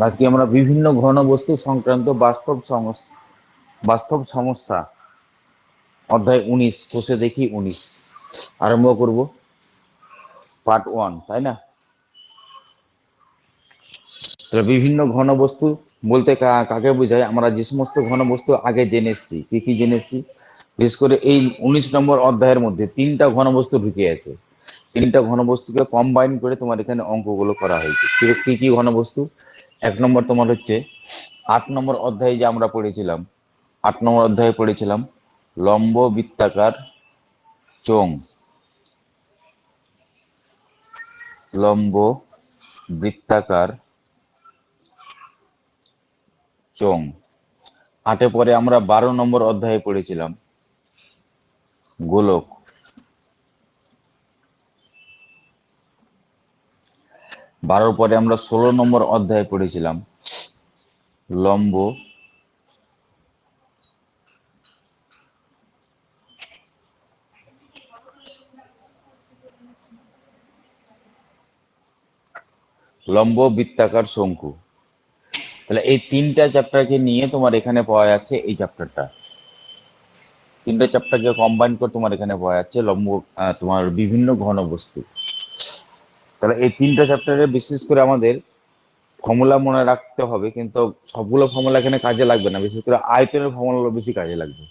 আজকে আমরা বিভিন্ন ঘনবস্তু সংক্রান্ত বাস্তব সমস্যা অধ্যায় 19 কোষে দেখি 19 আরম্ভ করব। পার্ট 1, তাই না? বিভিন্ন ঘনবস্তু বলতে কাকে বোঝায়? আমরা যে সমস্ত ঘনবস্তু আগে জেনে এসেছি। কি কি জেনে এসেছি? বিশেষ করে এই 19 নম্বর অধ্যায়ের মধ্যে 3টা ঘনবস্তু ঢুকে আছে। 3টা ঘনবস্তুকে কম্বাইন করে তোমার এখানে অঙ্কগুলো করা হয়েছে। কি কি ঘনবস্তু? 1 নম্বর তোমার হচ্ছে 8 নম্বর অধ্যায়ে যে আমরা পড়েছিলাম, 8 নম্বর অধ্যায়ে পড়েছিলাম লম্ব বৃত্তাকার চোঙ। লম্ব বৃত্তাকার চোঙ। 8 পরে আমরা 12 নম্বর অধ্যায়ে পড়েছিলাম গোলক। 12 পরে আমরা 16 নম্বর অধ্যায়ে পড়েছিলাম লম্ব বৃত্তাকার শঙ্কু। তাহলে এই 3টা চ্যাপ্টারকে নিয়ে তোমার এখানে পাওয়া যাচ্ছে এই চ্যাপ্টারটা। 3টা চ্যাপ্টারকে কম্বাইন করে তোমার এখানে পাওয়া যাচ্ছে তোমার বিভিন্ন ঘনবস্তু। তাহলে এই 3টা চ্যাপ্টারে বিশেষ করে আমাদের ফর্মুলা মনে রাখতে হবে, কিন্তু সবগুলো ফর্মুলা এখানে কাজে লাগবে না। বিশেষ করে আয়তনের ফর্মুলাগুলো বেশি কাজে লাগবে।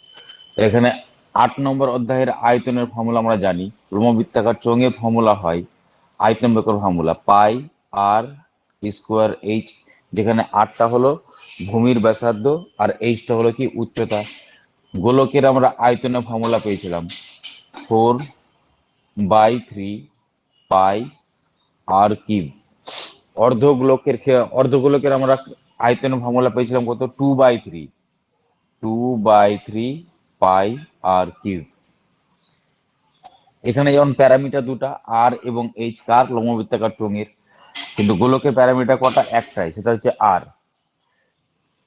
এখানে 8 নম্বর অধ্যায়ের আয়তনের ফর্মুলা আমরা জানি। লম্ববৃত্তাকার চোঙের ফর্মুলা হয় আয়তন বের ফর্মুলা পাই আর স্কোয়ার এইচ, যেখানে 8টা হলো ভূমির ব্যাসার্ধ আর এইচটা হলো কি উচ্চতা। গোলকের আমরা আয়তনের ফর্মুলা পেয়েছিলাম 4/3 পাই আর কিউব। অর্ধগোলকের আমরা আয়তনের ফর্মুলা পেয়েছিলাম কত? 2/3 পাই আর কিউব। এখানে যেমন প্যারামিটার দুটা আর এবং এইচ কার? লম্ববৃত্তাকার চোঙের। কিন্তু গোলকের প্যারামিটার কটা? একটাই, সেটা হচ্ছে আর।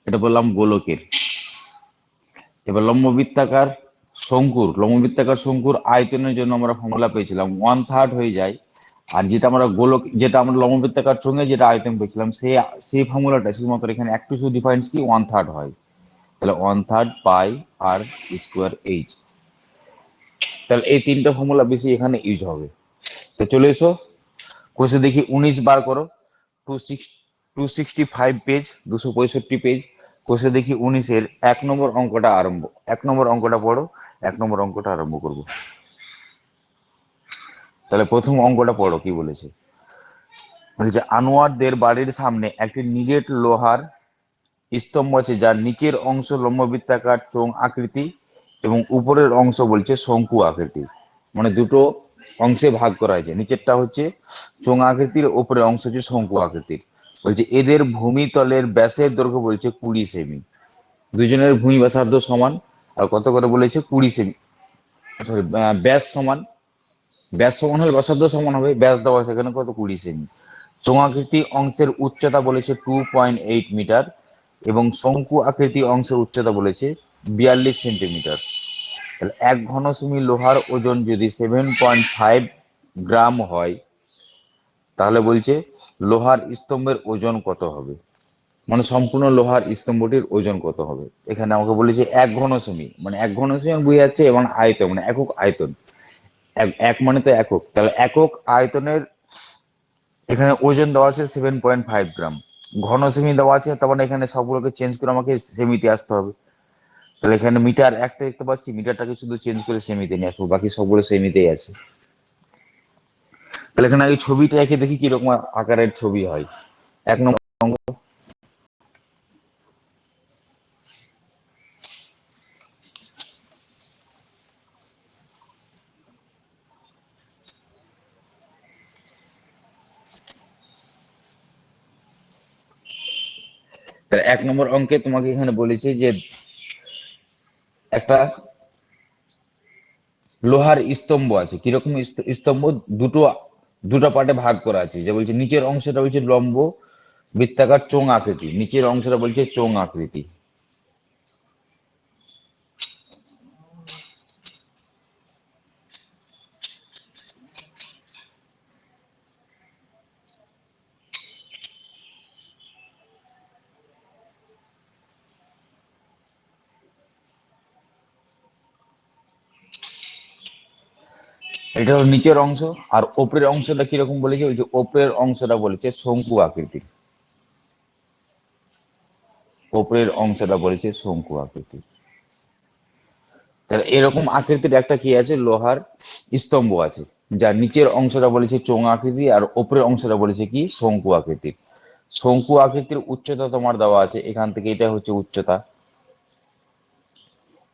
এটা বললাম গোলকের। এবার লম্ববৃত্তাকার শঙ্কুর আয়তনের জন্য আমরা ফর্মুলা পেয়েছিলাম 1/3 হয়ে যায়। আর যেটা আমরা লম্ববৃত্তাকার চোঙে যেটা আয়তন পেয়েছিলাম সেই ফর্মুলাটা শুধুমাত্র এখানে একটু শুধু ডিফারেন্স কি 1/3 হয়। তাহলে 1/3 পাই আর স্কোয়ার এইচ। তাহলে এই 3টা ফর্মুলা বেশি এখানে ইউজ হবে। তো চলে এসো কোষে দেখি 19 বার করো। 265 পেজ, 265 পেজ। কোষে দেখি 19-এর 1 নম্বর অঙ্কটা আরম্ভ। 1 নম্বর অঙ্কটা পড়ো। 1 নম্বর অঙ্কটা আরম্ভ করব। তাহলে প্রথম অঙ্কটা পড়ো, কি বলেছে? বলেছে আনোয়ারদের বাড়ির সামনে একটি নিরেট লোহার স্তম্ভ আছে, যার নিচের অংশ লম্ববৃত্তাকার চোঙ আকৃতি এবং উপরের অংশ বলছে শঙ্কু আকৃতি। মানে দুটো অংশে ভাগ করা হয়েছে। নিচেরটা হচ্ছে চোঙ আকৃতির, উপরের অংশ হচ্ছে শঙ্কু আকৃতির। বলছে এদের ভূমিতলের ব্যাসের দৈর্ঘ্য বলছে 20 সেমি। দুজনের ভূমি ব্যাসার্ধ সমান। আর কত করে বলেছে? 20 সেমি। সরি, ব্যাস সমান হলে ব্যাসার্ধ সমান হবে। ব্যাস দেওয়া সেখানে কত? 20 সেমি। চোঙাকৃতি অংশের উচ্চতা বলেছে 2.8 মিটার এবং শঙ্কু আকৃতি অংশের উচ্চতা বলেছে 42 সেন্টিমিটার। তাহলে 1 ঘন সেমি লোহার ওজন যদি 7.5 গ্রাম হয়, তাহলে বলছে লোহার স্তম্ভের ওজন কত হবে? মানে সম্পূর্ণ লোহার স্তম্ভটির ওজন কত হবে? এখানে আমাকে বলেছে 1 ঘন সেমি, মানে 1 ঘন সেমি বুঝে যাচ্ছে, এবং আয়তন মানে একক আয়তন। এক মানে তো একক, তাহলে একক আয়তনের এখানে ওজন দেওয়া আছে 7.5 গ্রাম। ঘন সেমি দেওয়া আছে, তার মানে এখানে সবগুলোকে চেঞ্জ করে আমাকে সেমিতে আসতে হবে। তাহলে এখানে মিটার একটা দেখতে পাচ্ছি, মিটারটাকে শুধু চেঞ্জ করে সেমিতে নিয়ে আসবো, বাকি সবগুলো সেমিতেই আছে। তাহলে এখানে এই ছবিটা এঁকে দেখি কিরকম আকারের ছবি হয়। 1 নম্বর অঙ্ক। তাহলে 1 নম্বর অঙ্কে তোমাকে এখানে বলেছে যে একটা লোহার স্তম্ভ আছে। কিরকম স্তম্ভ? দুটো পার্টে ভাগ করা আছে। যে বলছে নিচের অংশটা বলছে লম্ব বৃত্তাকার চোঙ আকৃতি, নিচের অংশটা বলছে চোঙ আকৃতি। এটা হলো নিচের অংশ। আর ওপরের অংশটা কিরকম বলেছে, ওই যে ওপরের অংশটা বলেছে শঙ্কু আকৃতির। ওপরের অংশটা বলেছে শঙ্কু আকৃতির। তাহলে এরকম আকৃতির একটা কি আছে, লোহার স্তম্ভ আছে, যার নিচের অংশটা বলেছে চোঙ আকৃতি আর উপরের অংশটা বলেছে কি শঙ্কু আকৃতির। শঙ্কু আকৃতির উচ্চতা তোমার দেওয়া আছে এখান থেকে, এটা হচ্ছে উচ্চতা।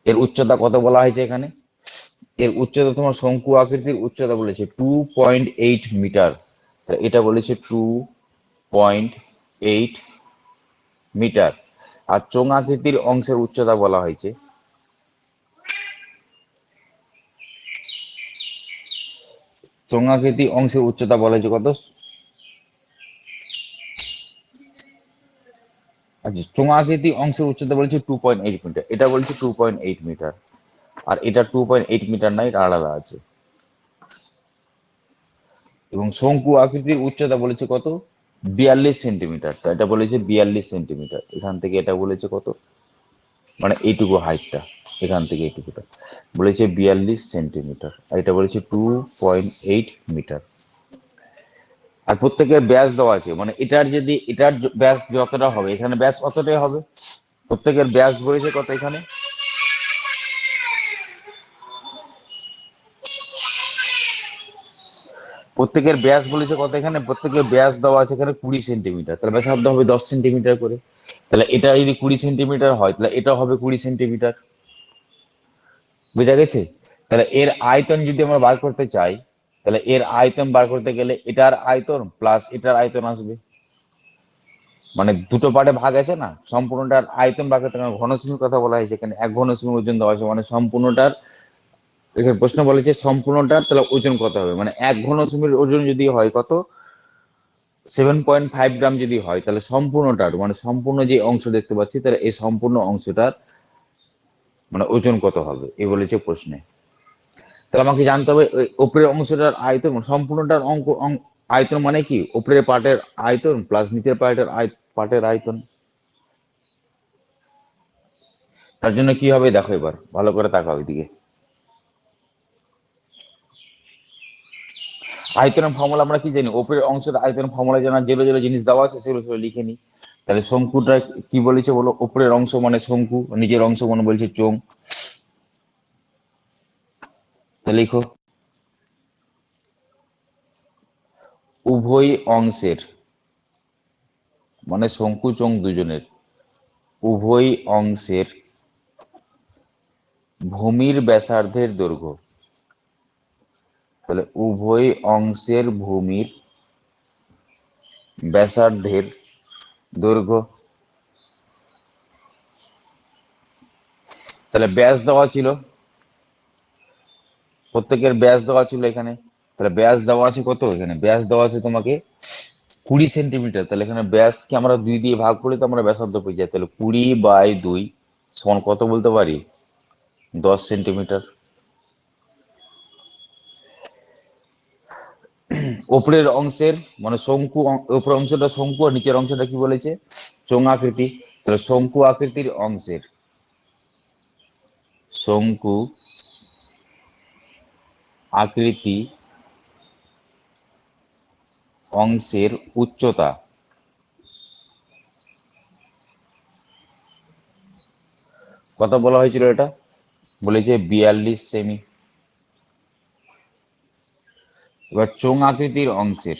এর উচ্চতা কত বলা হয়েছে এখানে, এর উচ্চতা তোমার শঙ্কু আকৃতির উচ্চতা বলেছে 2.8 মিটার। এটা বলেছে 2.8 মিটার। আর চোঙ আকৃতির অংশের উচ্চতা বলা হয়েছে, চোঙ আকৃতি অংশের উচ্চতা বলা হয়েছে কত, আচ্ছা চোঙ আকৃতি অংশের উচ্চতা বলেছে 2.8 মিটার, এটা বলছে 2.8 মিটার। আর এটা 2.8 মিটার নাই, এটা আলাদা আছে। এবং শঙ্কু আকৃতির উচ্চতা বলেছে কত, 42 সেন্টিমিটার। তো এটা বলেছে 42 সেন্টিমিটার, এখান থেকে এটা বলেছে কত, মানে এইটুকু হাইটটা, এখান থেকে এইটুকুটা বলেছে 42 সেন্টিমিটার, আর এটা বলেছে 2.8 মিটার। আর প্রত্যেকের ব্যাস দেওয়া আছে, মানে এটার যদি এটার ব্যাস যতটা হবে এখানে ব্যাস অতটাই হবে। প্রত্যেকের ব্যাস বলেছে কত এখানে, প্রত্যেকের ব্যাস বলেছে কত এখানে, প্রত্যেকের ব্যাস দেওয়া আছে এখানে 20 সেন্টিমিটার, তাহলে ব্যাসার্ধ হবে 10 সেন্টিমিটার করে। তাহলে এটা যদি 20 সেন্টিমিটার হয় তাহলে এটা হবে 20 সেন্টিমিটার। বুঝা গেছে? তাহলে এর আয়তন যদি আমরা বার করতে চাই, তাহলে এর আয়তন বার করতে গেলে এটার আয়তন প্লাস এটার আয়তন আসবে। মানে দুটো পার্টে ভাগ আছে না, সম্পূর্ণটার আয়তন বার করতে গেলে, ঘনসেমির কথা বলা হয়েছে এখানে, 1 ঘনসেমি ওজন দেওয়া আছে, মানে সম্পূর্ণটার, এখানে প্রশ্ন বলেছে সম্পূর্ণটার তাহলে ওজন কত হবে, মানে 1 ঘনসেমির ওজন যদি হয় কত, 7.5 গ্রাম যদি হয়, তাহলে সম্পূর্ণটার মানে সম্পূর্ণ যে অংশ দেখতে পাচ্ছি তাহলে এই সম্পূর্ণ অংশটার মানে ওজন কত হবে, এই বলেছে প্রশ্নে। তাহলে আমাকে জানতে হবে ওই উপরের অংশটার আয়তন, মানে সম্পূর্ণটার আয়তন মানে কি, উপরের পার্টের আয়তন প্লাস নিচের পার্টের আয়তন। তার জন্য কি হবে দেখো, এবার ভালো করে তাকাও এদিকে। আয়তনের ফর্মুলা আমরা কি জানি, উপরের অংশের আয়তনের ফর্মুলা জানা, যেগুলো যেগুলো জিনিস দেওয়া আছে সেগুলো সেগুলো লিখে নিই। তাহলে শঙ্কুটা কি বলেছে বলো, উপরের অংশ মানে শঙ্কু, নিচের অংশ মানে বলছে চোঙ। তা লিখো, উভয় অংশের মানে শঙ্কু চোঙ দুজনের, উভয় অংশের ভূমির ব্যাসার্ধের দৈর্ঘ্য। তাহলে উভয় অংশের ভূমির ব্যাসার্ধের দৈর্ঘ্য। তাহলে ব্যাস দেওয়া ছিল, প্রত্যেকের ব্যাস দেওয়া ছিল এখানে। তাহলে ব্যাস দেওয়া আছে কত, এখানে ব্যাস দেওয়া আছে তোমাকে 20 সেন্টিমিটার। তাহলে এখানে ব্যাসকে আমরা 2 দিয়ে ভাগ করলে তো আমরা ব্যাসার্ধ পেয়ে যাই। তাহলে 20/2 সমান কত বলতে পারি, 10 সেন্টিমিটার। উপরের অংশের মানে শঙ্কু, উপরের অংশটা শঙ্কু আর নিচের অংশটা কি বলেছে, চোঙ আকৃতি। তাহলে শঙ্কু আকৃতির অংশের, শঙ্কু আকৃতি অংশের উচ্চতা কত বলা হয়েছিল, এটা বলেছে 42 সেমি। এবার চোঙ আকৃতির অংশের,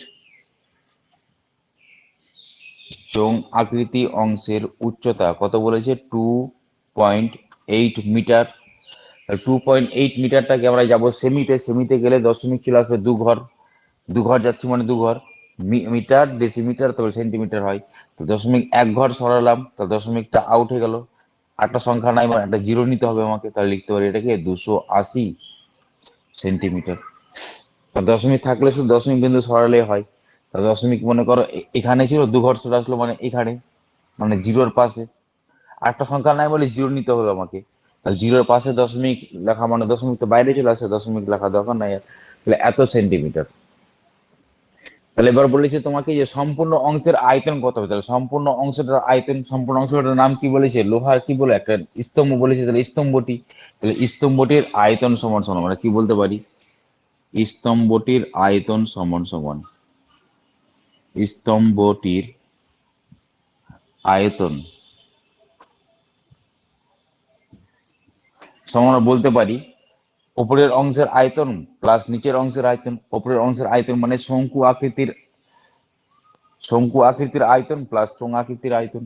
চোঙ আকৃতি অংশের উচ্চতা কত বলেছে, 2.8 মিটার। 2.8 মিটারটাকে আমরা যাবো সেমিতে, সেমিতে গেলে দশমিক চলে আসবে 2 ঘর, 2 ঘর যাচ্ছি মানে 2 ঘর, মিটার ডেসিমিটার তবে সেন্টিমিটার হয়। তো 0.1 ঘর সরালাম, তো দশমিকটা আউট হয়ে গেল, একটা সংখ্যা নাই মানে একটা জিরো নিতে হবে আমাকে, তাহলে লিখতে পারি এটাকে 280 সেন্টিমিটার। দশমিক থাকলে শুধু দশমিক বিন্দু সরালে হয়। তা দশমিক মনে করো এখানে ছিল, 2 ঘর সরে আসলো মানে এখানে, মানে জিরোর পাশে, একটা সংখ্যা নাই বলে জিরো নিতে হবে আমাকে। তাহলে জিরোর পাশে দশমিক লেখা মানে দশমিক তো বাইরে চলে আসে, দশমিক লেখা দরকার নাই আর। তাহলে এত সেন্টিমিটার। তাহলে এবার বলেছে তোমাকে যে সম্পূর্ণ অংশের আয়তন কত হবে, তাহলে সম্পূর্ণ অংশটার আয়তন, সম্পূর্ণ অংশটার নাম কি বলেছে, লোহার কি বলে একটা স্তম্ভ বলেছে, তাহলে স্তম্ভটি, তাহলে স্তম্ভটির আয়তন সমান সমান আমরা কি বলতে পারি, স্তম্ভটির আয়তন সমান সমান স্তম্ভটির আয়তন সমান বলতে পারি উপরের অংশের আয়তন প্লাস নিচের অংশের আয়তন। উপরের অংশের আয়তন মানে শঙ্কু আকৃতির আয়তন প্লাস চোঙ আকৃতির আয়তন।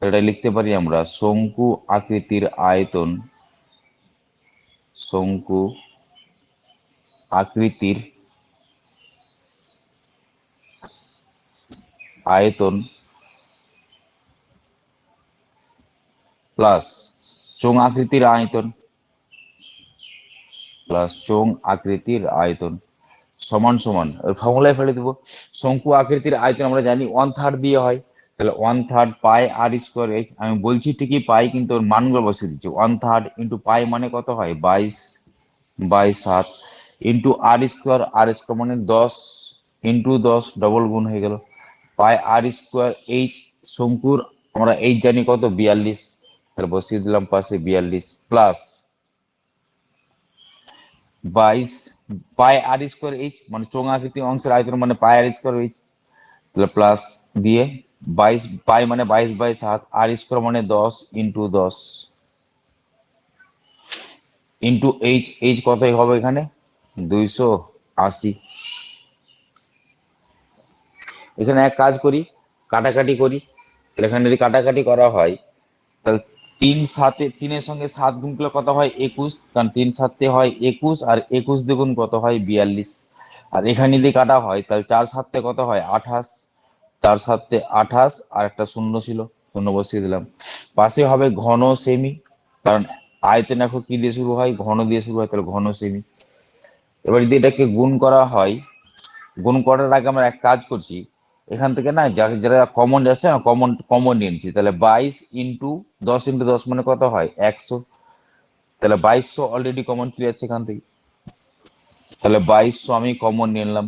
এটা লিখতে পারি আমরা শঙ্কু আকৃতির আয়তন প্লাস চোঙ আকৃতির আয়তন সমান সমান ফর্মুলায় ফেলে দেবো। শঙ্কু আকৃতির আয়তন আমরা জানি 1/3 দিয়ে হয়, তাহলে 1/3 পাই আর স্কোয়ার এইচ। আমি বলছি ঠিকই পাই, কিন্তু ওর মানগুলো বসিয়ে দিচ্ছি। 1/3 ইন্টু পাই মানে কত হয় 22/7 ইন্টু আর স্কোয়ার মানে 10 ইন্টু 10 ডবল গুণ হয়ে গেল পাই আর স্কোয়ার এইচ। শঙ্কুর আমরা এইচ জানি কত 42, তাহলে বসিয়ে দিলাম পাশে 42 প্লাস 22 পাই আর স্কোয়ার এইচ মানে চোঙ আকৃতি অংশের আয়তন মানে পাই আর স্কোয়ার এইচ, তাহলে প্লাস দিয়ে 22 পাই মানে 22/7 আর স্কোয়ার মানে 10 ইন্টু 10 ইন্টু এইচ কত হবে এখানে 280। এখানে এক কাজ করি, কাটাকাটি করি। তাহলে এখানে যদি কাটাকাটি করা হয় তাহলে 3 সঙ্গে 7 গুণ করলে কত হয় 21, কারণ 3 7 হয় 21 আর 21 দ্বিগুণ কত হয় 42। আর এখানে যদি কাটা হয় তাহলে 4 7 কত হয় 28, 4 7 28 আর একটা শূন্য ছিল, শূন্য বসিয়ে দিলাম। পাশে হবে ঘন সেমি, কারণ আয়তন এখন কি দিয়ে শুরু হয় ঘন দিয়ে শুরু হয়, তাহলে ঘন সেমি। এবার যদি এটাকে গুণ করা হয়, গুণ করার আগে আমরা এক কাজ করছি, এখান থেকে না যারা কমন যাচ্ছে না কমন কমন নিয়ে নিচ্ছি। তাহলে 22 × 10 মানে কত হয় 100, তাহলে 2200 অলরেডি কমন চলে যাচ্ছে এখান থেকে, তাহলে 2200 আমি কমন নিয়ে নিলাম।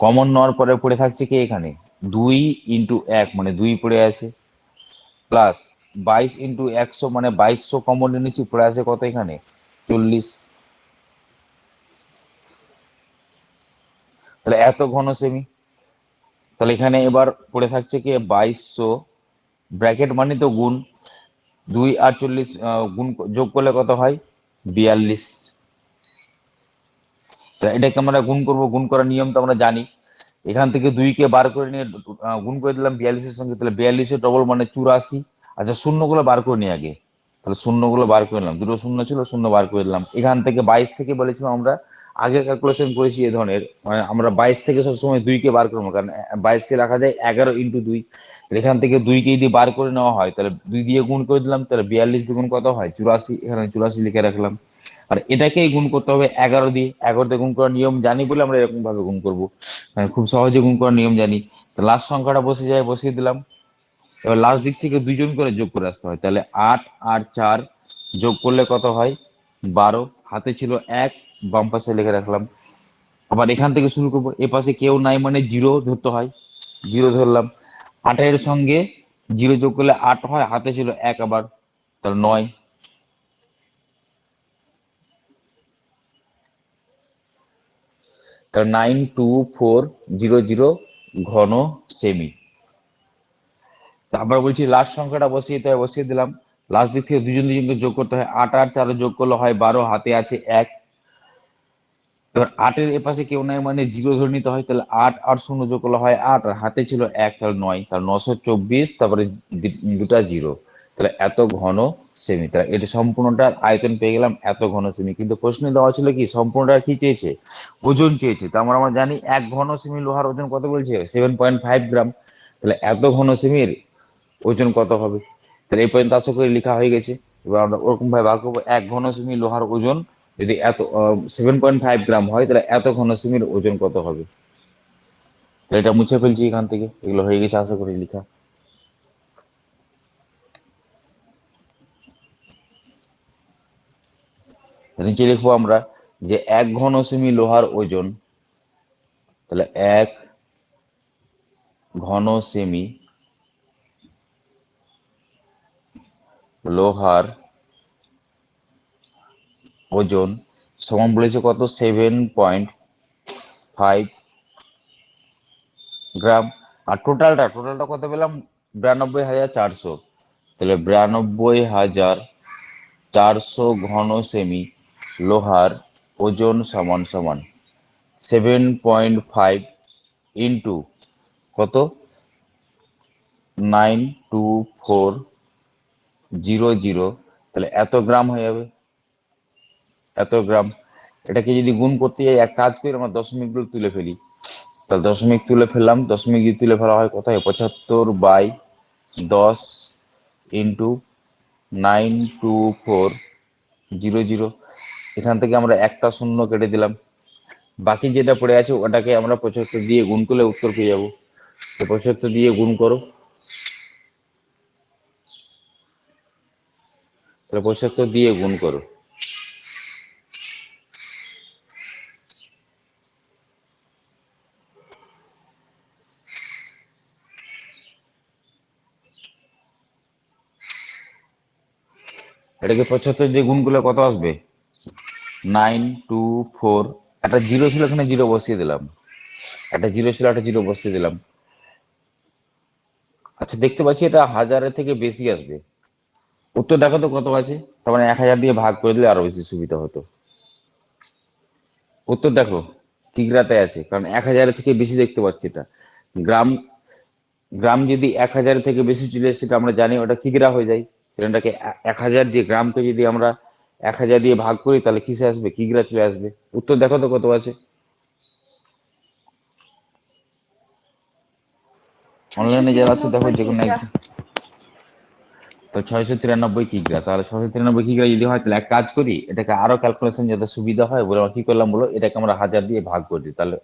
কমন নেওয়ার পরে পড়ে থাকছে কি এখানে 2 × 1 মানে 2 পড়ে আছে, প্লাস 22 × 100 মানে 2200 কমন নিয়ে নিচ্ছি, পড়ে আছে কত এখানে 40। তাহলে এত ঘন সেমি। তাহলে এখানে এবার পড়ে থাকছে কি 2200 ব্র্যাকেট মানে তো গুণ 2 আর 40 গুণ যোগ করলে কত হয় 42। এটাকে আমরা গুণ করব, গুণ করার নিয়ম তো আমরা জানি। এখান থেকে 2 কে বার করে নিয়ে গুণ করে দিলাম 42-এর সঙ্গে, তাহলে 42-এর ডবল মানে 84। আচ্ছা শূন্যগুলো বার করে নিই আগে, তাহলে শূন্যগুলো বার করে নিলাম, দুটো শূন্য ছিল শূন্য বার করে দিলাম। এখান থেকে 22 থেকে বলেছিলাম আমরা আগে ক্যালকুলেশন করেছি এ ধরনের, মানে আমরা 22 থেকে সবসময় 2 কে বার করবো, কারণ 22 কে রাখা যায় 11 × 2। এখান থেকে 2 কে যদি বার করে নেওয়া হয় তাহলে 2 দিয়ে গুণ করে দিলাম, তাহলে 42 দ্বিগুণ কত হয় 84, এখানে 84 লিখে রাখলাম। আর এটাকেই গুণ করতে হবে 11 দিয়ে, 11 দিয়ে গুণ করার নিয়ম জানি বলে আমরা এরকম ভাবে গুণ করবো, খুব সহজে গুণ করার নিয়ম জানি। লাস্ট সংখ্যাটা বসে যায়, বসিয়ে দিলাম। এবার লাস্ট দিক থেকে 2 জন করে যোগ করে আসতে হয়, তাহলে 8 আর 4 যোগ করলে কত হয় 12, হাতে ছিল 1, বাম পাশে লিখে রাখলাম। আবার এখান থেকে শুরু করবো, এ পাশে কেউ নাই মানে 0 ধরতে হয়, 0 ধরলাম। 8-এর সঙ্গে 0 যোগ করলে 8 হয়, হাতে ছিল 1 আবার, তাহলে 9। তাহলে 92400 ঘন সেমি। তারপর বলছি লাস্ট সংখ্যাটা বসিয়ে দিতে হয়, বসিয়ে দিলাম। লাস্ট দিক থেকে 2 জন 2জনকে যোগ করতে হয়, 8 আর 4 যোগ করলে হয় 12, হাতে আছে 1। এবার 8-এর এপাশে কেউ নাই মানে 0 ধরে নিতে হয়, তাহলে 8 আর 0 যোগ করলে হয় 8 আর হাতে ছিল 1, তাহলে 9, তাহলে 924, তারপরে দুটা 0, তাহলে এত ঘন সেমি। তাহলে এটা সম্পূর্ণটার আয়তন পেয়ে গেলাম এত ঘন সেমি। কিন্তু প্রশ্নে দেওয়া ছিল কি সম্পূর্ণটা কি চেয়েছে ওজন চেয়েছে, তো আমরা জানি 1 ঘন সেমি লোহার ওজন কত বলছে 7.5 গ্রাম। তাহলে এত ঘন সেমির ওজন কত হবে, তাহলে এই পর্যন্ত আশা করি লেখা হয়ে গেছে। এবার আমরা ওরকম ভাবে বার করবো 1 ঘন সেমি লোহার ওজন যদি এত 7.5 গ্রাম হয়, তাহলে এত ঘন সেমির ওজন কত হবে। তাহলে এটা মুছে ফেলছি এখান থেকে, এগুলো হয়ে গেছে আশা করি লেখা। নিচে লিখবো আমরা যে 1 ঘন সেমি লোহার ওজন, তাহলে 1 ঘন সেমি লোহার ওজন সমান বলেছে কত 7.5 গ্রাম। আর টোটালটা কত পেলাম? 92,400। তাহলে 92,400 ঘন সেমি লোহার ওজন সমান সমান 7.5 ইন্টু কত? 92400। তাহলে এত গ্রাম হয়ে যাবে, এত গ্রাম। এটাকে যদি গুণ করতে যাই, এক কাজ করি আমরা দশমিকগুলো তুলে ফেলি। তাহলে দশমিক তুলে ফেললাম, দশমিক যদি তুলে ফেলা হয় কত হয়? 75/10 ইন্টু 92400। এখান থেকে আমরা একটা শূন্য কেটে দিলাম, বাকি যেটা পড়ে আছে ওটাকে আমরা 75 দিয়ে গুণ করলে উত্তর পেয়ে যাবো। তো 75 দিয়ে গুণ করো, তাহলে 75 দিয়ে গুণ করো। এটাকে 75 দিয়ে গুণ করলে কত আসবে? 924। একটা জিরো ছিল, এখানে জিরো বসিয়ে দিলাম। একটা জিরো ছিল, একটা জিরো বসিয়ে দিলাম। আচ্ছা, দেখতে পাচ্ছি এটা হাজারের থেকে বেশি আসবে। উত্তর দেখো তো কত আছে। তার মানে 1000 দিয়ে ভাগ করে দিলে আরো বেশি সুবিধা হতো। উত্তর দেখো কিগ্রাতে আছে, কারণ 1000 থেকে বেশি দেখতে পাচ্ছি এটা। গ্রাম, গ্রাম যদি 1000 থেকে বেশি চলে সেটা আমরা জানি ওটা কিগ্রা হয়ে যায়। এটাকে 1000 দিয়ে, গ্রামকে যদি আমরা 1000 দিয়ে ভাগ করি তাহলে কিসে আসবে? কিগ্রা চলে আসবে। উত্তর দেখো তো কত আছে। ছয়শো অনলাইনে যারা আছে দেখো তিরানব্বই যে কোনো কিগ্রা। একজন। তো 693 কিগ্রা, তাহলে 693 কিগ্রা যদি হয় তাহলে এক কাজ করি, এটাকে আরো ক্যালকুলেশন যাতে সুবিধা হয় বলে আমরা কি করলাম বলো, এটাকে আমরা 1000 দিয়ে ভাগ করে দিই, তাহলে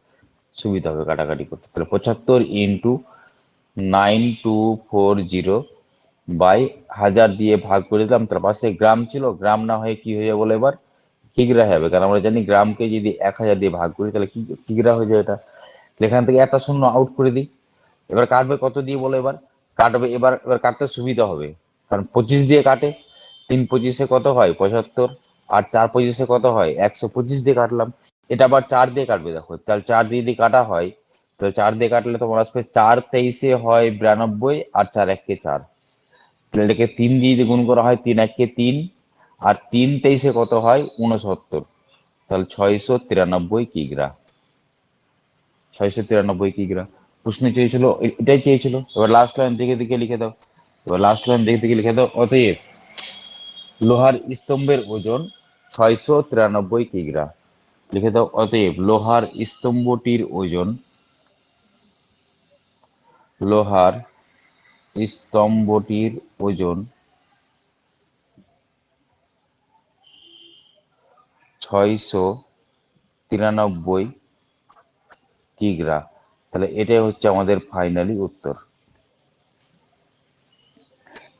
সুবিধা হবে কাটাকাটি করতে। তাহলে 75 ইন্টু 9240 বাই 1000 দিয়ে ভাগ করে দিলাম। তার পাশে গ্রাম ছিল, গ্রাম না হয়ে কি হয়ে যাবে বলে এবার? কিগ্রা হয়ে যাবে, কারণ আমরা জানি গ্রামকে যদি 1000 দিয়ে ভাগ করি তাহলে কিগ্রা হয়ে যায় এটা। এখান থেকে একটা শূন্য আউট করে দিই। এবার কাটবে কত দিয়ে বলো? এবার কাটবে, এবার এবার কাটতে সুবিধা হবে, কারণ 25 দিয়ে কাটে। 3 25 কত হয়? 75। আর 4 25 কত হয়? 125 দিয়ে কাটলাম। এটা আবার 4 দিয়ে কাটবে, দেখো তাহলে 4 দিয়ে যদি কাটা হয় তাহলে 4 দিয়ে কাটলে তোমার আসবে 4 23 হয় 92, আর 4 1 4। তাহলে এটাকে 3 দিয়ে যদি গুণ করা হয়, 3 1 3, আর 3 23 কত হয়? 69। তাহলে 693 কিগ্রা। 693 কিগ্রা। প্রশ্ন চেয়েছিল এটাই চেয়েছিল। এবার লাস্ট লাইন দেখে দেখে লিখে দাও। এবার লাস্ট লাইন দেখে দেখে লিখে দাও, অতএব লোহার স্তম্ভের ওজন 693 কিগ্রা। লিখে দাও, অতএব লোহার স্তম্ভটির ওজন, লোহার স্তম্ভটির ওজন 693 কিগ্রা। তাহলে এটাই হচ্ছে আমাদের ফাইনালি উত্তর।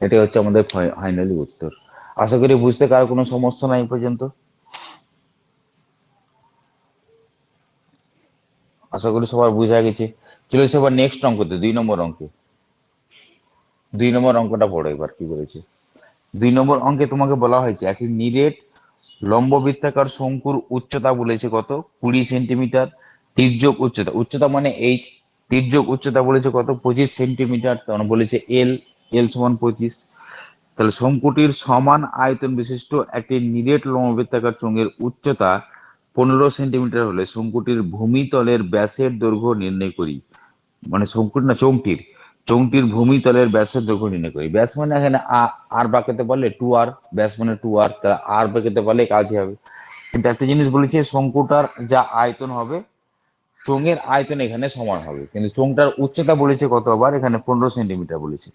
এটাই হচ্ছে আমাদের ফাইনালি উত্তর। আশা করি বুঝতে কারো কোনো সমস্যা নাই এই পর্যন্ত। আশা করি সবার বোঝা গেছে। চলে এসে এবার নেক্সট অঙ্কতে, 2 নম্বর অঙ্কে। 2 নম্বর অঙ্কটা পড়ো এবার কি বলেছে। 2 নম্বর অঙ্কে তোমাকে বলা হয়েছে একটি নিরেট লম্ববৃত্তাকার শঙ্কুর উচ্চতা বলেছে কত? 20 সেন্টিমিটার। তির্যক উচ্চতা, উচ্চতা মানে এইচ, তির্যক উচ্চতা বলেছে কত? 25 সেন্টিমিটার। তখন বলেছে এল, এল সমান 25। তাহলে শঙ্কুটির সমান আয়তন বিশিষ্ট একটি নিরেট লম্ববৃত্তাকার চোঙের উচ্চতা 15 সেন্টিমিটার হলে শঙ্কুটির ভূমিতলের ব্যাসের দৈর্ঘ্য নির্ণয় করি। মানে শঙ্কুর না, চোঙটির, চোঙটির ভূমিতলের ব্যাসের দৈর্ঘ্য নির্ণয় করি। ব্যাস মানে এখানে আর বাঁকাতে পারলে 2r, ব্যাস মানে 2r, তাহলে আর বাঁকাতে পারলে কাজই হবে। কিন্তু একটা জিনিস বলেছে, শঙ্কুটার যা আয়তন হবে চোঙের আয়তন এখানে সমান হবে, কিন্তু চোঙটার উচ্চতা বলেছে কত? আবার এখানে 15 সেন্টিমিটার বলেছে।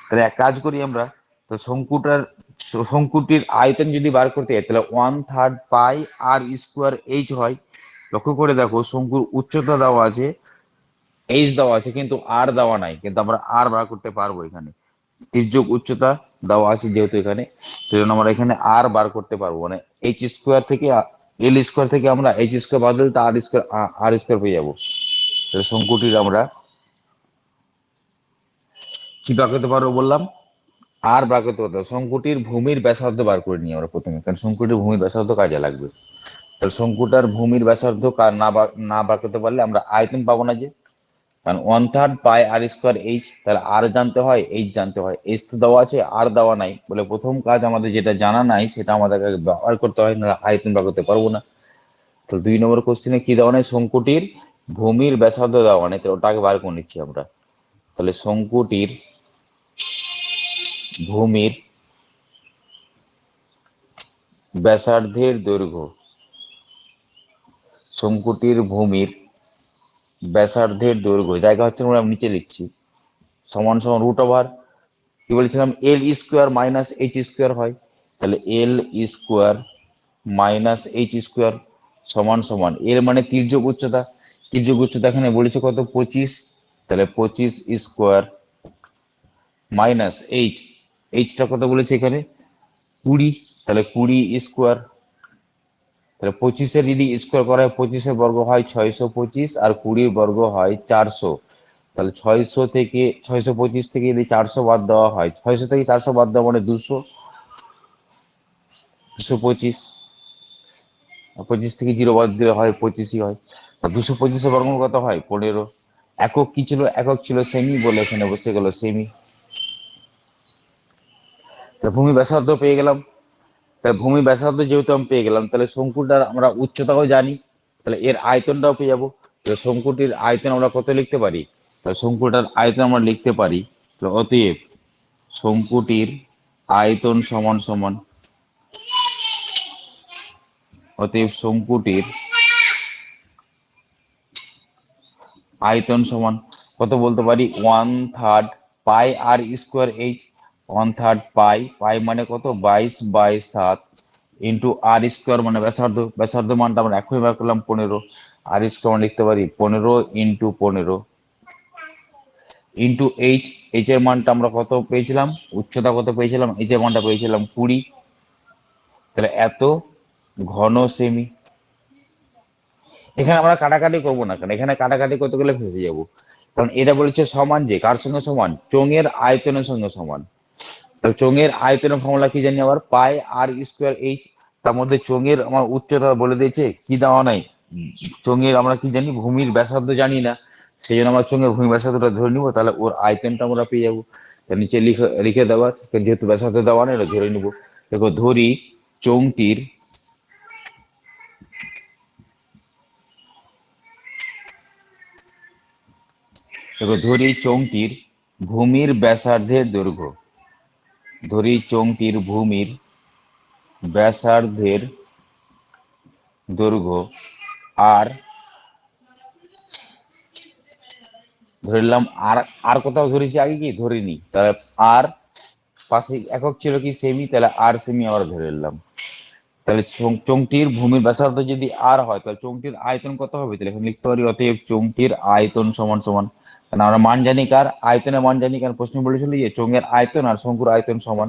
তাহলে এক কাজ করি আমরা, তো শঙ্কুটির আয়তন যদি বার করতে হয় তাহলে 1/3 পাই আর স্কোয়ার এইচ হয়। লক্ষ্য করে দেখো শঙ্কুর উচ্চতা দেওয়া আছে, এইচ দেওয়া আছে, কিন্তু আর দেওয়া নাই, কিন্তু আমরা আর বার করতে পারবো এখানে। তির্যক উচ্চতা দেওয়া আছে যেহেতু এখানে, সেজন্য আমরা এখানে আর বার করতে পারবো। মানে এইচ স্কোয়ার থেকে, এল স্কোয়ার থেকে আমরা এইচ স্কোয়ার বাদ দিলে আর স্কোয়ার পেয়ে যাবো। তাহলে শঙ্কুটির আমরা কি বার করতে পারবো বললাম? আর বার করতে পারবো। শঙ্কুটির ভূমির ব্যাসার্ধ বার করে নিই আমরা প্রথমে, কারণ শঙ্কুটির ভূমির ব্যাসার্ধ কাজে লাগবে। তাহলে শঙ্কুটার ভূমির ব্যাসার্ধ না বার করতে পারলে আমরা আয়তন পাবো না, যে কারণ 1/3 পাই আর স্কোয়ার এইচ, তাহলে আর জানতে হয়, এইচ জানতে হয়। এইচ তো দেওয়া আছে, আর দেওয়া নাই, বলে প্রথম কাজ আমাদের যেটা জানা নাই সেটা আমাদেরকে ব্যবহার করতে হয়, না আয়তন বার করতে পারবো না। তো 2 নম্বর কোশ্চেনে কি দেওয়া নাই, শঙ্কুটির ভূমির ব্যাসার্ধ দেওয়া নেই, তো ওটাকে বার করে নিচ্ছি আমরা। তাহলে শঙ্কুটির ভূমির ব্যাসার্ধের দৈর্ঘ্য, শঙ্কুটির ভূমির ব্যাসার্ধের দৈর্ঘ্য জায়গা হচ্ছে আমরা নিচে লিখছি, সমান সমান রুট ওভার কি বলেছিলাম, এল স্কোয়ার মাইনাস এইচ স্কোয়ার হয়, তাহলে এল স্কোয়ার মাইনাস এইচ স্কোয়ার সমান সমান এর মানে তির্যক উচ্চতা, তির্যক উচ্চতা এখানে বলেছে কত 25, তাহলে 25 স্কোয়ার মাইনাস এইচ, এইচটা কত বলেছে এখানে 20, তাহলে 20 স্কোয়ার, তাহলে 25-এর যদি স্কোয়ার করা হয় 25-এর বর্গ হয় 625 আর 20-র বর্গ হয় 400, তাহলে 625 থেকে যদি 400 বাদ দেওয়া হয়, 600 থেকে 400 বাদ দেওয়া মানে 225, 25 থেকে 0 বাদ দিলে হয় 25ই হয়, 225-এর বর্গমূল কত হয় 15। একক কি ছিল, একক ছিল সেমি, বলে এখানে বসে গেল সেমি। ভূমি ব্যাসার্ধ পেয়ে গেলাম, তাহলে ভূমি ব্যাসার্ধ যেহেতু আমি পেয়ে গেলাম, তাহলে শঙ্কুটার আমরা উচ্চতাও জানি, তাহলে এর আয়তনটাও পেয়ে যাবো। তাহলে শঙ্কুটির আয়তন আমরা কত লিখতে পারি, তাহলে শঙ্কুটার আয়তন আমরা লিখতে পারি, তাহলে অতএব শঙ্কুটির আয়তন সমান সমান, অতএব শঙ্কুটির আয়তন সমান কত বলতে পারি, 1/3 পাই আর স্কোয়ার এইচ, 1/3 পাই, পাই মানে কত 22/7 ইন্টু আর স্কোয়ার মানে ব্যাসার্ধ, ব্যাসার্ধ মানটা আমরা এখনই বার করলাম 15, আর স্কোয়ার লিখতে পারি 15 ইন্টু 15 ইন্টু এইচ, এইচ এর মানটা আমরা কত পেয়েছিলাম, উচ্চতা কত পেয়েছিলাম, এইচ এর মানটা পেয়েছিলাম 20, তাহলে এত ঘন সেমি। এখানে আমরা কাটাকাটি করবো না, কারণ এখানে কাটাকাটি করতে গেলে ফেসে যাবো, কারণ এটা বলেছে সমান, যে কার সঙ্গে সমান, চোঙের আয়তনের সঙ্গে সমান। তাহলে চোঙের আয়তনের ফর্মুলা কি জানি আবার, পাই আর স্কোয়ার এইচ, তার মধ্যে চোঙের আমার উচ্চতা বলে দিয়েছে, কি দেওয়া নাই, চোঙের আমরা কি জানি ভূমির ব্যাসার্ধ জানি না, সেই জন্য আমরা চোঙের ভূমি ব্যাসার্ধটা ধরে নিবো, তাহলে ওর আয়তনটা আমরা পেয়ে যাবো। নিচে লিখে লিখে দেওয়া, যেহেতু ব্যাসার্ধ দেওয়া নেই, এটা ধরে নিবো। দেখো ধরি চোঙটির, দেখো ধরি চোঙটির ভূমির ব্যাসার্ধের দৈর্ঘ্য, ধরি চোঙটির ভূমির ব্যাসার্ধের দৈর্ঘ্য আর ধরলাম, আর আর কোথাও ধরেছি আগে কি ধরিনি, তাহলে আর পাশে একক ছিল কি সেমি, তাহলে আর সেমি আবার ধরে নিলাম। তাহলে চোঙটির ভূমির ব্যাসার্ধ যদি আর হয়, তাহলে চোঙটির আয়তন কত হবে, তাহলে এখানে লিখতে পারি অতএব চোঙটির আয়তন সমান সমান, কারণ আমরা মান জানি কার, আয়তনের মান জানি, কারণ প্রশ্ন বলেছিল যে চোঙের আয়তন আর শঙ্কুর আয়তন সমান।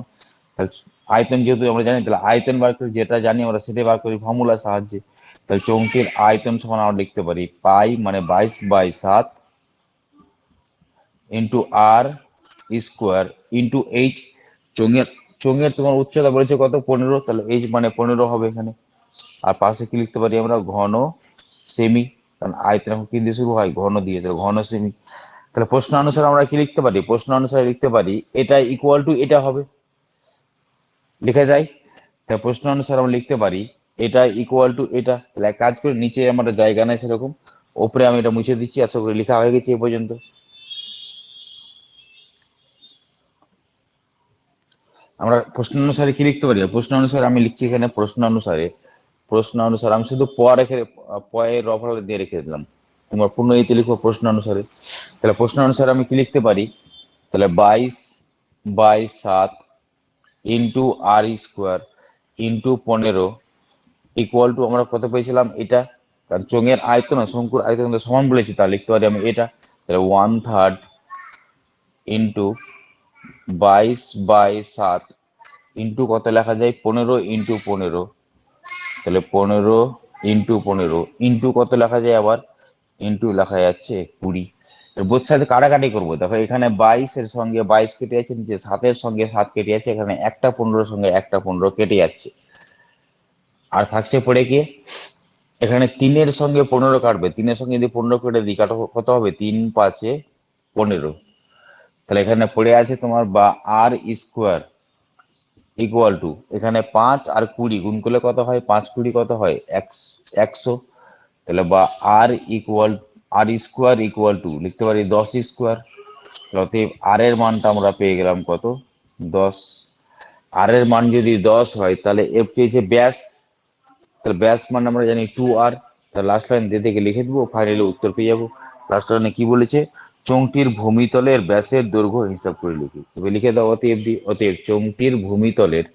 তাহলে আয়তন যেহেতু আমরা জানি, তাহলে আয়তন বার করি, যেটা জানি আমরা সেটাই বার করি ফর্মুলার সাহায্যে। তাহলে চোঙটির আয়তন সমান আমরা লিখতে পারি পাই মানে 22/7 into r square into H, চোঙের চোঙের তোমার উচ্চতা বলেছে কত 15, তাহলে এইচ মানে 15 হবে এখানে। আর পাশে কি লিখতে পারি আমরা, ঘন সেমি, কারণ আয়তন এখন কি দিয়ে শুরু হয়, ঘন দিয়ে, তাহলে ঘন সেমি। তাহলে প্রশ্ন অনুসারে আমরা কি লিখতে পারি, প্রশ্ন অনুসারে লিখতে পারি এটা ইকুয়াল টু এটা হবে, লিখে যায়। তাহলে প্রশ্ন অনুসারে আমরা লিখতে পারি এটা ইকুয়াল টু এটা, তাহলে এক কাজ করে নিচে আমার জায়গা নেই সেরকম, ওপরে আমি এটা মুছে দিচ্ছি, আশা করি লেখা হয়ে গেছে এ পর্যন্ত। আমরা প্রশ্ন অনুসারে কি লিখতে পারি, প্রশ্ন অনুসারে আমি লিখছি এখানে, প্রশ্ন অনুসারে, প্রশ্ন অনুসারে আমি শুধু রেখে এর রফল দিয়ে রেখে দিলাম, তোমার পূর্ণ ইতি লিখবো প্রশ্ন অনুসারে। তাহলে প্রশ্ন অনুসারে আমি কি লিখতে পারি, তাহলে 22/7 into r square into 15 equal to আমরা কত পেয়েছিলাম এটা, কারণ চোঙের আয়তন আর শঙ্কুর আয়তন তো সমান বলেছি, তা লিখতে পারি আমি এটা, তাহলে 1/3 ইন্টু 22/7 ইন্টু কত লেখা যায় 15 ইন্টু 15, তাহলে 15 ইন্টু 15 ইন্টু কত লেখা যায় আবার, ইন্টু লেখা যাচ্ছে 20। বোধ সাথে কাটাকাটি করবো, দেখো এখানে 22-এর সঙ্গে 22 কেটে যাচ্ছে, নিচে 7-এর সঙ্গে 7 কেটে যাচ্ছে, এখানে একটা 15-এর সঙ্গে একটা 15 কেটে যাচ্ছে, আর থাকছে পড়ে কি এখানে 3-এর সঙ্গে 15 কাটবে, 3-এর সঙ্গে যদি 15 কেটে দিই কাটো কত হবে, 3×5 = 15। তাহলে এখানে পড়ে আছে তোমার বা আর স্কোয়ার ইকুয়াল টু, এখানে 5 আর 20 গুণ করলে কত হয়, 5×20 কত হয়, 100। তাহলে বা আর স্কোয়ার ইকুয়াল টু লিখতে পারি 10 স্কোয়ার। অতএব আর এর মানটা আমরা পেয়ে গেলাম কত, 10। আর এর মান যদি 10 হয় তাহলে এফ হচ্ছে ব্যাস, তাহলে ব্যাস মান আমরা জানি 2r। তাহলে লাস্ট লাইন দিয়ে থেকে লিখে দেবো, ফাইনালি উত্তর পেয়ে যাবো। লাস্ট লাইনে কি বলেছে, চোঙটির ভূমিতলের ব্যাসের দৈর্ঘ্য হিসাব করে লিখি, তবে লিখে দাও অতএব দি, অতএব চোঙটির ভূমিতলের,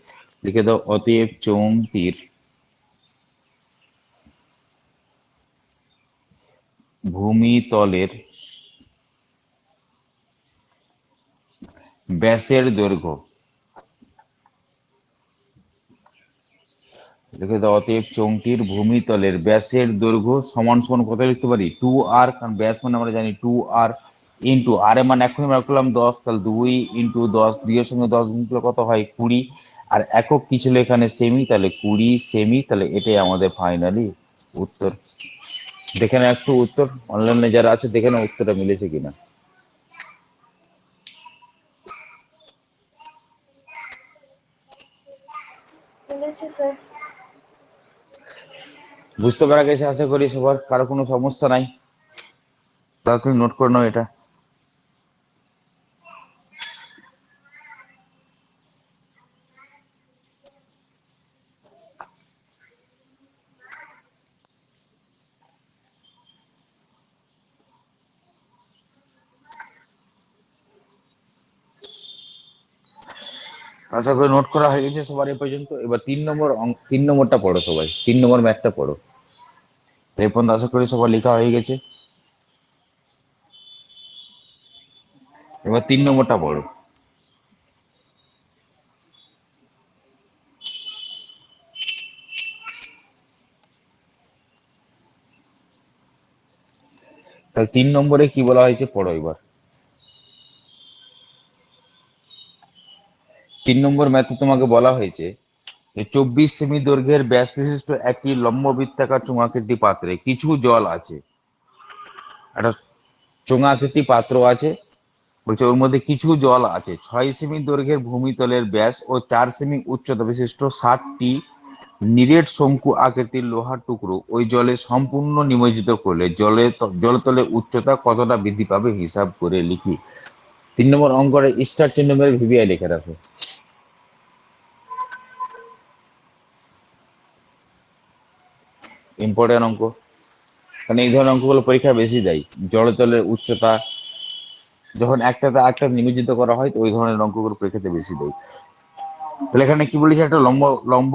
লিখে দাও অতএব চোঙটির ভূমিতলের ব্যাসের দৈর্ঘ্য, লিখে দাও অতএব চোঙটির ভূমিতলের ব্যাসের দৈর্ঘ্য সমান সমান কত লিখতে পারি, 2r, কারণ ব্যাস মানে আমরা জানি 2r ইন্টু আর এর মান এখন আমরা করলাম 10, তাহলে 2 × 10, 2 এর সঙ্গে 10 গুণ করলে কত হয়, 20। আর একক কি ছিল এখানে, সেমি, তাহলে 20 সেমি। তাহলে এটাই আমাদের ফাইনালি উত্তর। দেখে না একটু উত্তর, অনলাইনে যারা আছে দেখে না উত্তরটা মিলেছে কিনা। মিলেছে স্যার। বুঝতে পারা গেছে আশা করি, সবার কারো কোনো সমস্যা নাই, তাহলে তুমি নোট করে নাও এটা। আশা করি নোট করা হয়ে গেছে সবার এ পর্যন্ত। এবার 3 নম্বরটা পড়ো সবাই, 3 নম্বর ম্যাথটা পড়ো। এই পর্যন্ত আশা করি সবার লেখা হয়ে গেছে। এবার 3 নম্বরটা পড়ো। তাহলে 3 নম্বরে কি বলা হয়েছে পড়ো এবার। 3 নম্বর ম্যাথে তোমাকে বলা হয়েছে যে 24 সেমি দৈর্ঘ্যের ব্যাস বিশিষ্ট একটি লম্ববৃত্তাকার চুঙাকৃতি পাত্রে কিছু জল আছে। একটা চোঙাকৃতি পাত্র আছে, বলছে ওর মধ্যে কিছু জল আছে। 6 সেমি দৈর্ঘ্যের ভূমিতলের ব্যাস ও 4 সেমি উচ্চতা বিশিষ্ট 60টি নিরেট শঙ্কু আকৃতির লোহার টুকরো ওই জলে সম্পূর্ণ নিমজ্জিত করলে জলতলের উচ্চতা কতটা বৃদ্ধি পাবে হিসাব করে লিখি। 3 নম্বর অঙ্করে স্টার চিহ্ন মেরে ভিভিআই লিখে রাখো। ইম্পর্টেন্ট অঙ্ক, কারণ এই ধরনের অঙ্কগুলো পরীক্ষা বেশি দেয়। জলতলের উচ্চতা যখন একটাতে আরেকটা নিমজ্জিত করা হয়, তো ওই ধরনের অঙ্কগুলো পরীক্ষাতে বেশি দেয়। তাহলে এখানে কি বলেছে, একটা লম্ব লম্ব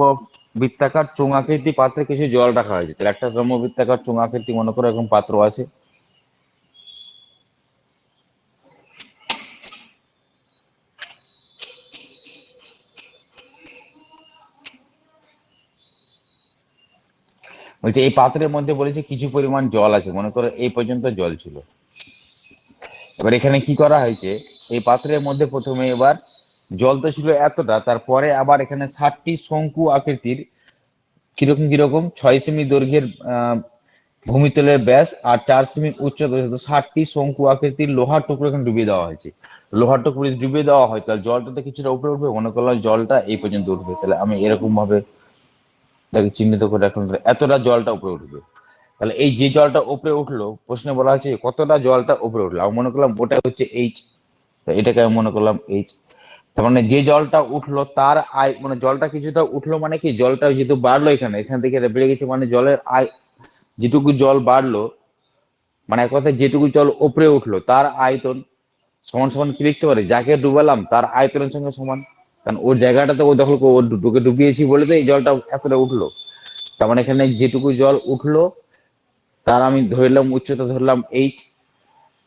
বৃত্তাকার চোঙাকৃতি পাত্রে কিছু জল রাখা হয়েছে। তাহলে একটা লম্ব বৃত্তাকার চোঙাকৃতি মনে করো এরকম পাত্র আছে। বলছে এই পাত্রের মধ্যে বলেছে কিছু পরিমাণ জল আছে, মনে করো এই পর্যন্ত জল ছিল। এবার এখানে কি করা হয়েছে, এই পাত্রের মধ্যে প্রথমে এবার জল তো ছিল এতটা, তারপরে আবার এখানে 60টি শঙ্কু আকৃতির, কিরকম কিরকম, 6 সেমি দৈর্ঘ্যের ভূমিতলের ব্যাস আর 4 সেমি উচ্চতা, 60টি শঙ্কু আকৃতির লোহার টুকরো এখানে ডুবিয়ে দেওয়া হয়েছে। লোহার টুকরো যদি ডুবিয়ে দেওয়া হয় তাহলে জলটা তো কিছুটা উপরে উঠবে, মনে করলাম জলটা এই পর্যন্ত উঠবে। তাহলে আমি এরকম ভাবে তাকে চিহ্নিত করে রাখলাম, এতটা জলটা উপরে উঠবে। তাহলে এই যে জলটা উপরে উঠলো, প্রশ্নে বলা হয়েছে কতটা জলটা উপরে উঠলো, আমি মনে করলাম ওটা হচ্ছে এইচ, এটাকে আমি মনে করলাম এইচ। তার মানে যে জলটা উঠলো তার আয়, মানে জলটা কিছুটা উঠলো মানে কি, জলটা যেহেতু বাড়লো এখানে, এখান থেকে এটা বেড়ে গেছে, মানে জলের আয়, যেটুকু জল বাড়লো, মানে এক কথায় যেটুকু জল উপরে উঠলো তার আয়তন সমান সমান কি লিখতে পারে, যাকে ডুবালাম তার আয়তনের সঙ্গে সমান। কারণ ওর জায়গাটাতে ও দখল করে, ওর ঢুকে ডুবিয়েছি বলে তো এই জলটা এতটা উঠলো। তার মানে এখানে যেটুকু জল উঠলো তার আমি ধরলাম উচ্চতা, ধরলাম এইচ।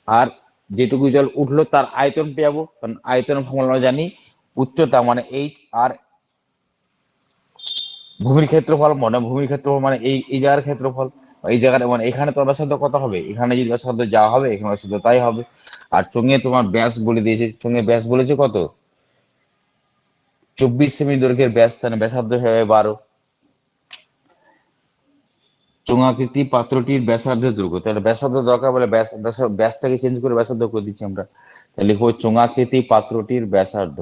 আর যেটুকু জল উঠলো তার আয়তন পেয়ে যাবো, কারণ আয়তন ফর্মুলা জানি, উচ্চতা মানে এইচ, আর ভূমির ক্ষেত্রফল মানে এই এই জায়গার ক্ষেত্রফল, এই জায়গার মানে এখানে তো ব্যাসার্ধ কত হবে, এখানে যদি ব্যাসার্ধ যা হবে এখানে ব্যাসার্ধ তাই হবে। আর চোঙে তোমার ব্যাস বলে দিয়েছে, চোঙে ব্যাস বলেছে কত, 24 সেমি দৈর্ঘ্যের ব্যাস, তাহলে ব্যাসার্ধ হবে 12। চোঙাকৃতি পাত্রটির ব্যাসার্ধের দৈর্ঘ্য, তাহলে ব্যাসার্ধ দরকার বলে ব্যাসটাকে চেঞ্জ করে ব্যাসার্ধ করে দিচ্ছি আমরা। তাহলে লিখবো চোঙাকৃতি পাত্রটির ব্যাসার্ধ,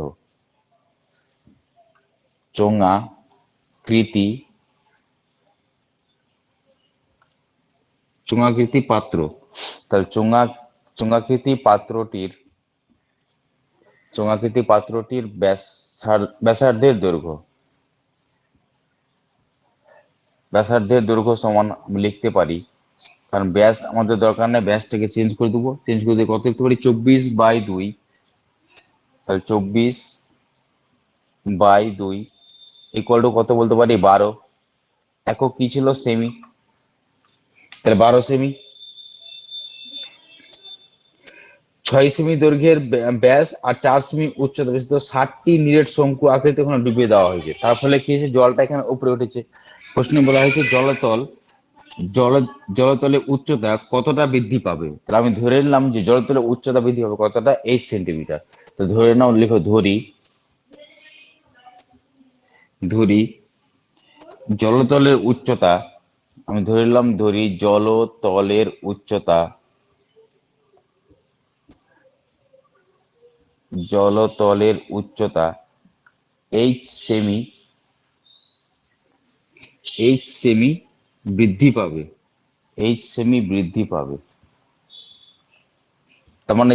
চোঙাকৃতি চোঙাকৃতি পাত্র, তাহলে চোঙাকৃতি পাত্রটির ব্যাসার্ধের দৈর্ঘ্য সমান আমি লিখতে পারি, কারণ ব্যাস আমাদের দরকার নেই, ব্যাসটাকে চেঞ্জ করে দেবো, চেঞ্জ করে দিয়ে কত লিখতে পারি 24/2, তাহলে 24/2 ইকুয়াল টু কত বলতে পারি 12। একক কি ছিল সেমি, তাহলে 12 সেমি। 6 সেমি দৈর্ঘ্যের ব্যাস আর 4 সেমি উচ্চতা বিশিষ্ট 60টি নিরেট শঙ্কু আকৃতি ওখানে ডুবিয়ে দেওয়া হয়েছে। তার ফলে কি হয়েছে, জলটা এখানে উপরে উঠেছে। প্রশ্নে বলা হয়েছে জলতলের উচ্চতা কতটা বৃদ্ধি পাবে। তাহলে আমি ধরে নিলাম যে জলতলের উচ্চতা বৃদ্ধি পাবে কতটা, 8 সেন্টিমিটার। তো ধরে নাও, লিখো ধরি জলতলের উচ্চতা, আমি ধরে নিলাম জলতলের উচ্চতা এইচ সেমি বৃদ্ধি পাবে। তার মানে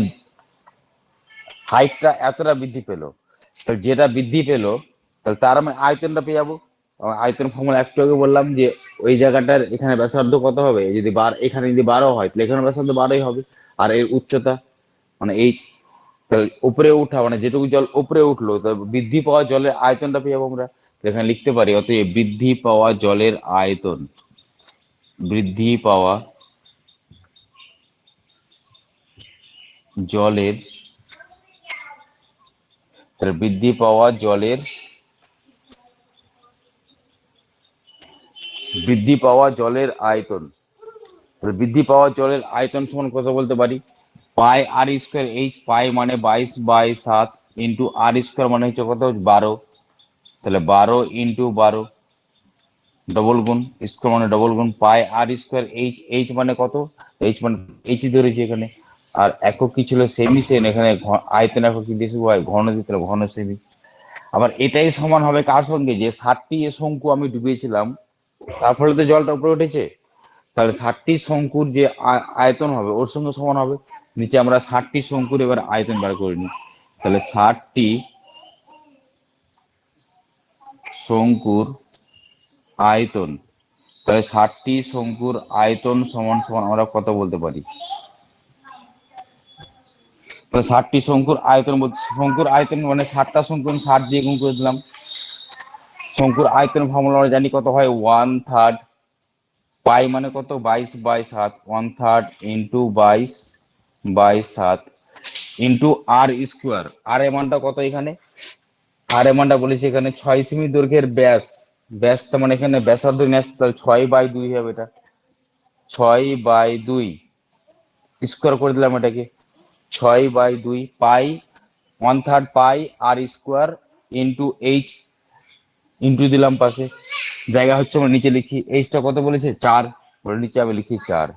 হাইটটা এতটা বৃদ্ধি পেলো, তাহলে যেটা বৃদ্ধি পেলো তাহলে তার আমি আয়তনটা পেয়ে যাবো। আয়তন ফর্মুলা একটু আগে বললাম যে ওই জায়গাটার এখানে ব্যাসার্ধ কত হবে, যদি এখানে যদি 12 হয় তাহলে এখানে ব্যাসার্ধ 12ই হবে। আর এর উচ্চতা মানে এইচ, তাহলে উপরে উঠা মানে যেটুকু জল উপরে উঠলো, তো বৃদ্ধি পাওয়া জলের আয়তনটা পেয়ে যাবো আমরা। এখানে লিখতে পারি অতএব বৃদ্ধি পাওয়া জলের আয়তন, বৃদ্ধি পাওয়া জলের তাহলে বৃদ্ধি পাওয়া জলের আয়তন, বৃদ্ধি পাওয়া জলের আয়তন সমান কত বলতে পারি, পাই আর স্কোয়ার এইচ। পাই মানে 22/7 ইন্টু আর স্কোয়ার মানে হচ্ছে কত 12, তাহলে 12 × 12 ডবল গুণ, স্কোয়ার মানে ডবল গুণ, পাই আর স্কোয়ার এইচ মানে কত, এইচ ধরেছি এখানে। আর একক কি ছিল সেমি, এখানে আয়তন একক কি দিয়েছি ঘন দিতে হবে, ঘন সেমি। আবার এটাই সমান হবে কার সঙ্গে, যে 60টি শঙ্কু আমি ডুবিয়েছিলাম তার ফলে তো জলটা উপরে উঠেছে, তাহলে 60টি শঙ্কুর যে আয়তন হবে ওর সঙ্গে সমান হবে। নিচে আমরা 60টি শঙ্কুর এবার আয়তন বার করে নিই, তাহলে 60টি শঙ্কুর আয়তন, তাহলে 60টি শঙ্কুর আয়তন সমান সমান আমরা কত বলতে পারি, 60টি শঙ্কুর আয়তন মানে 60টা শঙ্কু 60 দিয়ে গুণ করে দিলাম। শঙ্কুর আয়তন ফর্মুলা আমরা জানি কত হয় 1/3, পাই মানে কত 22/7, 1/3 ইন্টু 22/7 ইন্টু আর স্কোয়ার। আর এর মানটা কত এখানে, আর এর মানটা বলেছি এখানে 6 সেমি দৈর্ঘ্যের ব্যাস তার মানে এখানে ব্যাসার্ধ নিয়ে আসতে, তাহলে 6/2 হবে, এটা 6/2 স্কোয়ার করে দিলাম এটাকে, 6/2 পাই 1/3 পাই আর স্কোয়ার ইন্টু এইচ, ইন্টু দিলাম পাশে, জায়গা হচ্ছে আমরা নিচে লিখছি, এইচটা কত বলেছে 4, বলে নিচে আমি লিখি 4।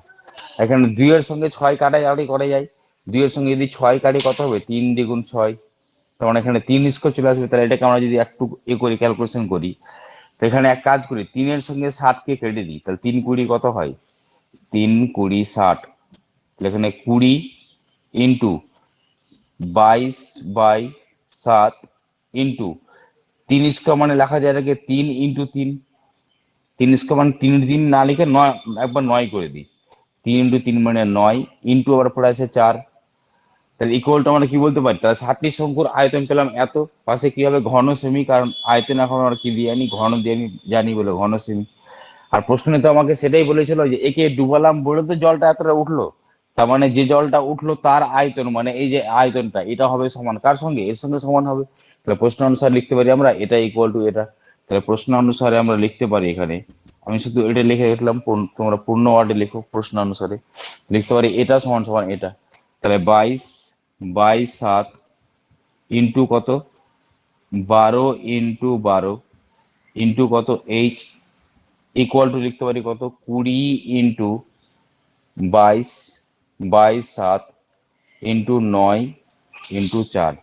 এখানে 2 এর সঙ্গে 6 কাটাকাটি করে যায়, 2 এর সঙ্গে যদি 6 কাটি কত হবে 3 দ্বিগুণ 6, তখন এখানে 3 স্কোয়ার চলে আসবে। তাহলে এটাকে আমরা যদি একটু করি ক্যালকুলেশন করি, তো এখানে এক কাজ করি 3 এর সঙ্গে 60 কে কেটে দিই, তাহলে 3 × 20 কত হয়, 3 × 20 60, এখানে 20 ইন্টু 22/7 ইন্টু 3 স্কোয়ার মানে লেখা যায় এটাকে 3 × 3 স্কোয়ার মানে 3 3 না লিখে 9 একবার 9 করে দিই, 3 × 3 মানে 9 ইন্টু আবার পড়ে আছে 4, তাহলে ইকুয়াল টু আমরা কি বলতে পারি, তাহলে 60টি শঙ্কুর আয়তন পেলাম এত, পাশে কি হবে ঘন সেমি, কারণ আয়তন এখন আমরা কি দিয়ে আনি, ঘন দিয়ে আমি জানি বলে ঘন সেমি। আর প্রশ্নে তো আমাকে সেটাই বলেছিল যে একে ডুবালাম বলে তো জলটা এতটা উঠলো, তার মানে যে জলটা উঠলো তার আয়তন মানে এই যে আয়তনটা এটা হবে সমান কার সঙ্গে, এর সঙ্গে সমান হবে। তাহলে প্রশ্ন অনুসারে লিখতে পারি আমরা এটা ইকুয়াল টু এটা, তাহলে প্রশ্ন অনুসারে আমরা লিখতে পারি এখানে, আমি শুধু এটা লিখে রাখলাম, তোমরা পূর্ণ ওয়ার্ডে লিখো, প্রশ্ন অনুসারে লিখতে পারি এটা সমান সমান এটা, তাহলে 22/7 ইন্টু কত 12 × 12 ইন্টু কত এইচ, ইকুয়াল টু লিখতে পারি কত 20 ইন্টু 22 বাই 7 ইন্টু 9 ইন্টু 4।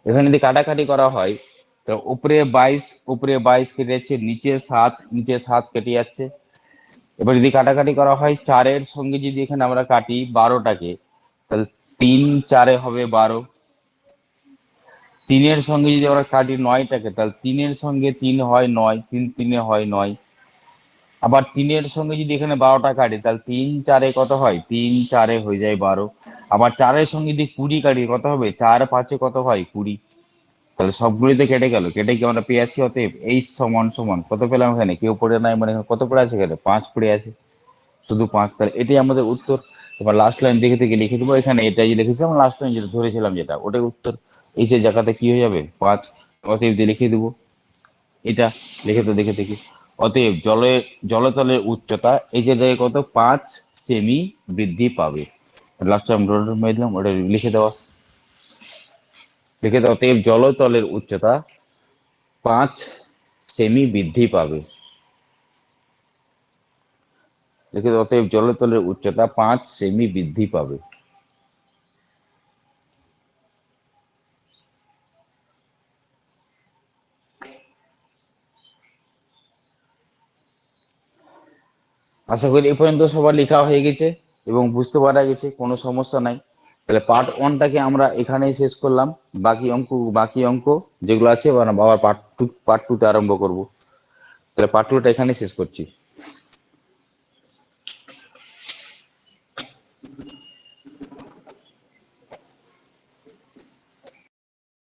এখানে যদি কাটাকাটি করা হয় তো উপরে বাইশ কেটে যাচ্ছে, নিচে 7 কেটে যাচ্ছে। এবার যদি কাটাকাটি করা হয় 4-এর সঙ্গে যদি এখানে আমরা কাটি 12টাকে, তাহলে 3 4 হবে 12। 3-এর সঙ্গে যদি আমরা কাটি 9টাকে, তাহলে 3-এর সঙ্গে 3 হয় 9, 3 3 হয় 9। আবার 3-এর সঙ্গে যদি এখানে 12টা কাটি, তাহলে 3 4 কত হয়, 3 4 হয়ে যায় 12। আবার 4-এর সঙ্গে যদি 20 কাটি কত হবে, 4 5 কত হয় 20। তাহলে সবগুলিতে কেটে গেল, কেটে কি আমরা পেয়ে যাচ্ছি অতএব এইচ সমান সমান কত পেলাম, এখানে কেউ পড়ে নাই, মানে এখানে কত পড়ে আছে, এখানে 5 পড়ে আছে, শুধু 5। তাহলে এটাই আমাদের উত্তর। এবার লাস্ট লাইন দেখে থেকে লিখে দেবো, এখানে এটাই লিখেছিলাম, লাস্ট লাইন যেটা ধরেছিলাম যেটা, ওটাই উত্তর। এই যে জায়গাতে কি হয়ে যাবে 5, অতএব দিয়ে লিখে দেবো এটা। লিখে তো দেখে দেখি, অতএব জলতলের উচ্চতা এই যে জায়গায় কত 5 সেমি বৃদ্ধি পাবে। লাস্ট টাইম দিলাম, ওটা লিখে দেওয়া, লিখে দেওয়া। অতএব জলতলের উচ্চতা 5 সেমি বৃদ্ধি পাবে। লিখে দেওয়া, অতএব জলতলের উচ্চতা 5 সেমি বৃদ্ধি পাবে। আশা করি এই পর্যন্ত সবার লেখা হয়ে গেছে এবং বুঝতে পারা গেছে, কোনো সমস্যা নাই। তাহলে পার্ট 1টাকে আমরা এখানেই শেষ করলাম। বাকি অঙ্ক যেগুলো আছে আবার পার্ট 2তে আরম্ভ করব। তাহলে পার্ট 2টা এখানেই শেষ করছি।